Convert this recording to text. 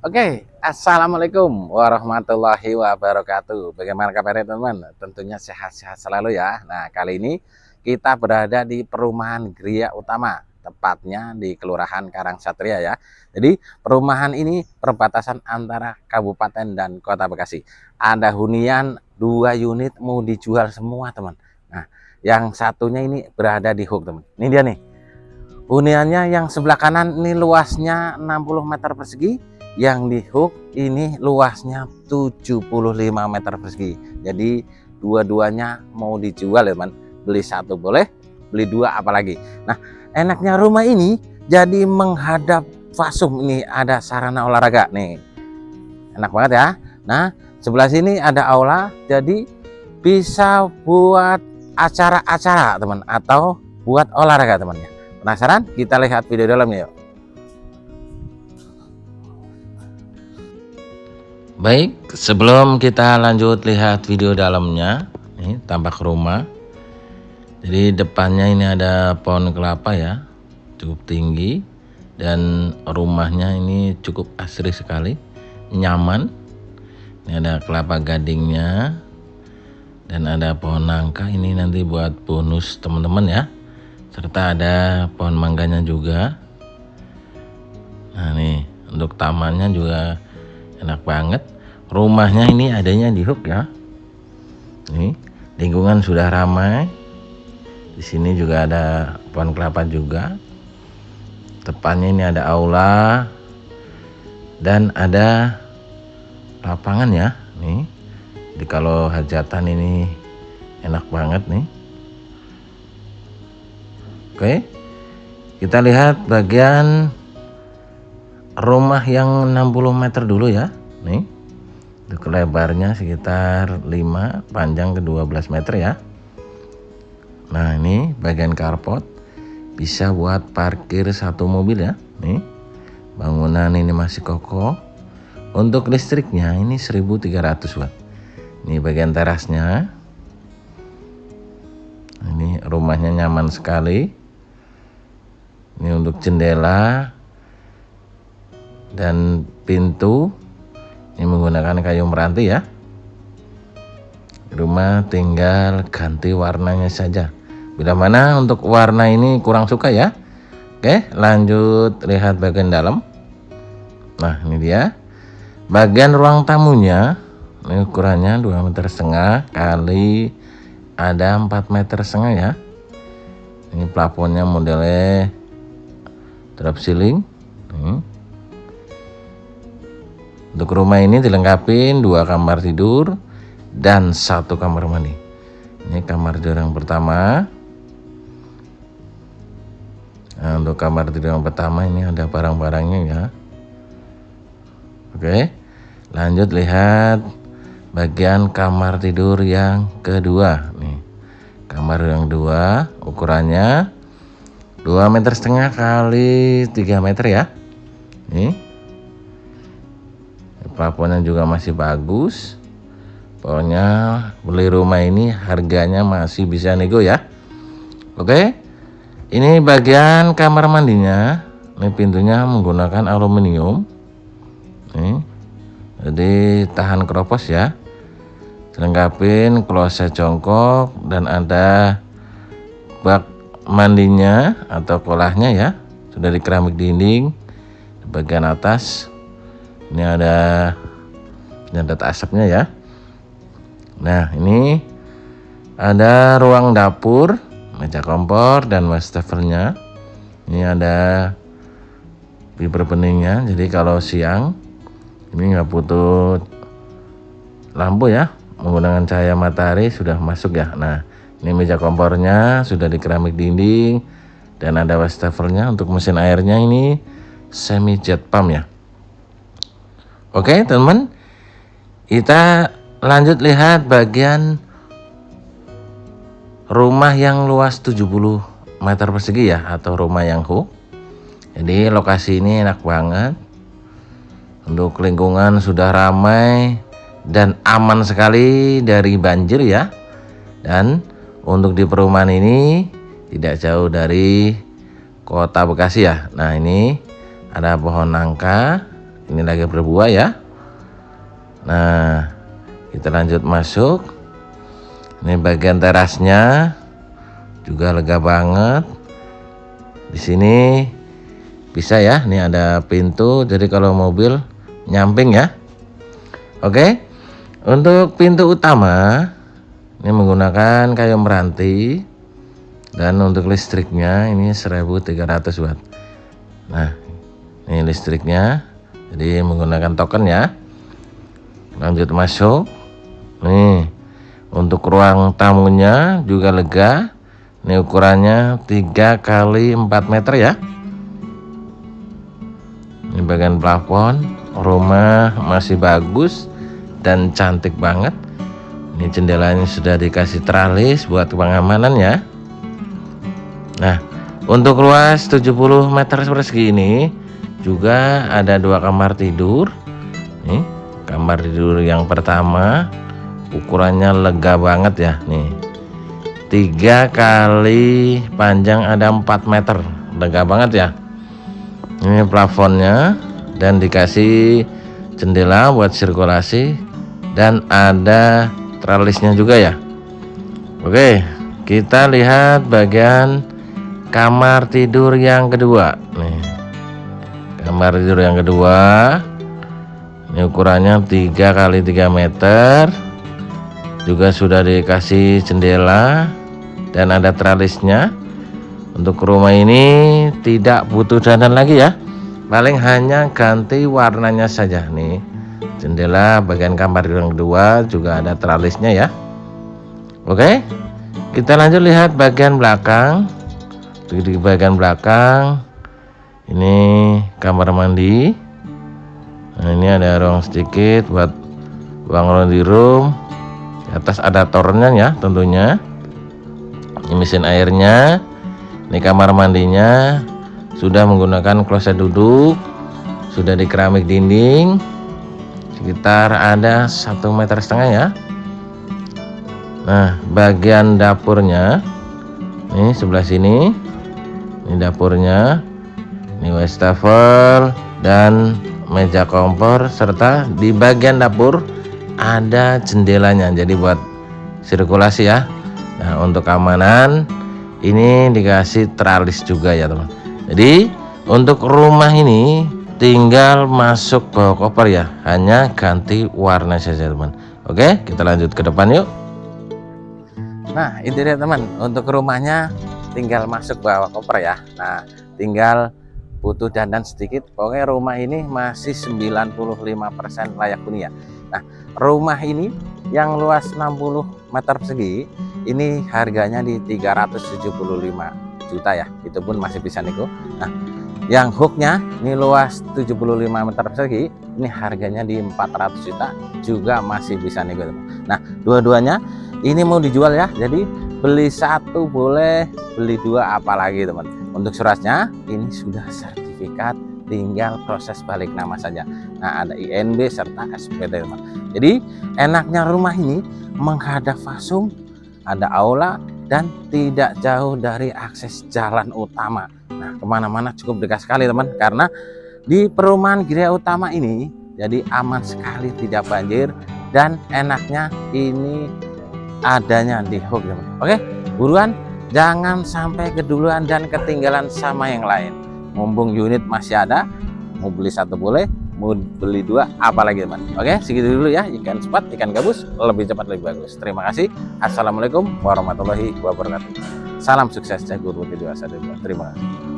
Oke, assalamualaikum warahmatullahi wabarakatuh. Bagaimana kabarnya teman-teman? Tentunya sehat-sehat selalu ya. Nah, kali ini kita berada di perumahan Gria Utama, tepatnya di Kelurahan Karangsatria ya. Jadi perumahan ini perbatasan antara Kabupaten dan Kota Bekasi. Ada hunian 2 unit mau dijual semua teman. Nah, yang satunya ini berada di Hook teman. Ini dia nih. Huniannya yang sebelah kanan ini luasnya 60 meter persegi, yang di Hook ini luasnya 75 meter persegi. Jadi dua-duanya mau dijual ya teman. Beli satu boleh, beli dua apalagi. Nah, enaknya rumah ini jadi menghadap fasum, ini ada sarana olahraga nih. Enak banget ya. Nah, sebelah sini ada aula, jadi bisa buat acara-acara teman, atau buat olahraga temannya. Penasaran? Kita lihat video dalamnya yuk. Baik, sebelum kita lanjut lihat video dalamnya, ini tampak rumah. Jadi depannya ini ada pohon kelapa ya, cukup tinggi, dan rumahnya ini cukup asri sekali, nyaman. Ini ada kelapa gadingnya, dan ada pohon nangka. Ini nanti buat bonus teman-teman ya. Serta ada pohon mangganya juga. Nah nih, untuk tamannya juga enak banget. Rumahnya ini adanya di Hook ya. Nih, lingkungan sudah ramai. Di sini juga ada pohon kelapa juga. Depannya ini ada aula dan ada lapangan ya. Nih, jadi kalau hajatan ini enak banget nih. Oke, kita lihat bagian rumah yang 60 meter dulu ya. Nih, untuk lebarnya sekitar 5, panjang ke 12 meter ya. Nah, ini bagian carport, bisa buat parkir satu mobil ya. Nih, bangunan ini masih kokoh. Untuk listriknya ini 1300 watt. Ini bagian terasnya. Ini rumahnya nyaman sekali. Ini untuk jendela dan pintu ini menggunakan kayu meranti ya. Rumah tinggal ganti warnanya saja. Bila mana untuk warna ini kurang suka ya. Oke, lanjut lihat bagian dalam. Nah, ini dia bagian ruang tamunya. Ini ukurannya 2,5 meter kali ada 4,5 meter ya. Ini plafonnya modelnya drop ceiling. Untuk rumah ini dilengkapi 2 kamar tidur dan 1 kamar mandi. Ini kamar tidur yang pertama. Nah, untuk kamar tidur yang pertama ini ada barang-barangnya ya. Oke, lanjut lihat bagian kamar tidur yang kedua. Nih, kamar yang kedua ukurannya 2,5 meter kali 3 meter ya. Nih, plafonnya juga masih bagus. Pokoknya beli rumah ini harganya masih bisa nego ya. Oke, ini bagian kamar mandinya. Ini pintunya menggunakan aluminium. Nih, jadi tahan keropos ya. Dilengkapin kloset jongkok dan ada bak mandinya atau kolahnya ya. Sudah di keramik dinding. Di bagian atas ini ada nyadat asapnya ya. Nah, ini ada ruang dapur, meja kompor dan wastafelnya. Ini ada pipa beningnya. Jadi kalau siang ini nggak butuh lampu ya, menggunakan cahaya matahari sudah masuk ya. Nah, ini meja kompornya sudah di keramik dinding dan ada wastafelnya. Untuk mesin airnya ini semi jet pump ya. Oke teman, kita lanjut lihat bagian rumah yang luas 70 meter persegi ya, atau rumah yang Hook. Jadi lokasi ini enak banget. Untuk lingkungan sudah ramai dan aman sekali dari banjir ya. Dan untuk di perumahan ini tidak jauh dari Kota Bekasi ya. Nah, ini ada pohon nangka ini lagi berbuah ya. Nah, kita lanjut masuk. Ini bagian terasnya juga lega banget. Di sini bisa ya, ini ada pintu, jadi kalau mobil nyamping ya. Oke, untuk pintu utama ini menggunakan kayu meranti, dan untuk listriknya ini 1300 watt. Nah, ini listriknya, jadi menggunakan token ya. Lanjut masuk. Nih, untuk ruang tamunya juga lega. Ini ukurannya 3 kali 4 meter ya. Ini bagian plafon, rumah masih bagus dan cantik banget. Ini jendelanya sudah dikasih tralis buat pengamanan ya. Nah, untuk luas 70 meter persegi ini juga ada 2 kamar tidur. Nih, kamar tidur yang pertama ukurannya lega banget ya. Nih, 3 kali panjang ada 4 meter, lega banget ya. Ini plafonnya dan dikasih jendela buat sirkulasi dan ada tralisnya juga ya. Oke, kita lihat bagian kamar tidur yang kedua. Nih, kamar tidur yang kedua ini ukurannya 3 kali 3 meter, juga sudah dikasih jendela dan ada tralisnya. Untuk rumah ini tidak butuh dandan lagi ya, paling hanya ganti warnanya saja. Nih, jendela bagian kamar yang kedua juga ada tralisnya ya. Oke, kita lanjut lihat bagian belakang. Di bagian belakang ini kamar mandi. Nah, ini ada ruang sedikit buat ruang laundry room. Di atas ada tornya ya tentunya. Ini mesin airnya. Ini kamar mandinya sudah menggunakan kloset duduk, sudah di keramik dinding, sekitar ada 1,5 meter ya. Nah, bagian dapurnya ini sebelah sini. Ini dapurnya, ini wastafel dan meja kompor, serta di bagian dapur ada jendelanya, jadi buat sirkulasi ya. Nah, untuk keamanan ini dikasih tralis juga ya teman. Jadi untuk rumah ini tinggal masuk bawa koper ya, hanya ganti warna saja teman. Oke, kita lanjut ke depan yuk. Nah, itu dia teman, untuk rumahnya tinggal masuk bawa koper ya. Nah, tinggal butuh dandan sedikit. Pokoknya rumah ini masih 95% layak huni ya. Nah, rumah ini yang luas 60 meter persegi ini harganya di 375 juta ya. Itu pun masih bisa nego. Nah, yang hooknya ini luas 75 meter persegi, ini harganya di 400 juta juga masih bisa nego teman. Nah, dua-duanya ini mau dijual ya, jadi beli satu boleh, beli dua apalagi teman. Untuk suratnya ini sudah sertifikat, tinggal proses balik nama saja. Nah, ada INB serta SPT teman. Jadi enaknya rumah ini menghadap Fasum, ada aula dan tidak jauh dari akses jalan utama. Nah, kemana-mana cukup dekat sekali teman, karena di perumahan Gria Utama ini jadi aman sekali, tidak banjir, dan enaknya ini adanya di hook teman. Oke, buruan, jangan sampai keduluan dan ketinggalan sama yang lain. Mumpung unit masih ada, mau beli satu boleh, mau beli dua apalagi teman. Oke, segitu dulu ya, ikan cepat, ikan gabus, lebih cepat lebih bagus. Terima kasih. Assalamualaikum warahmatullahi wabarakatuh. Salam sukses Jagur Bukit Dewasa. Terima kasih.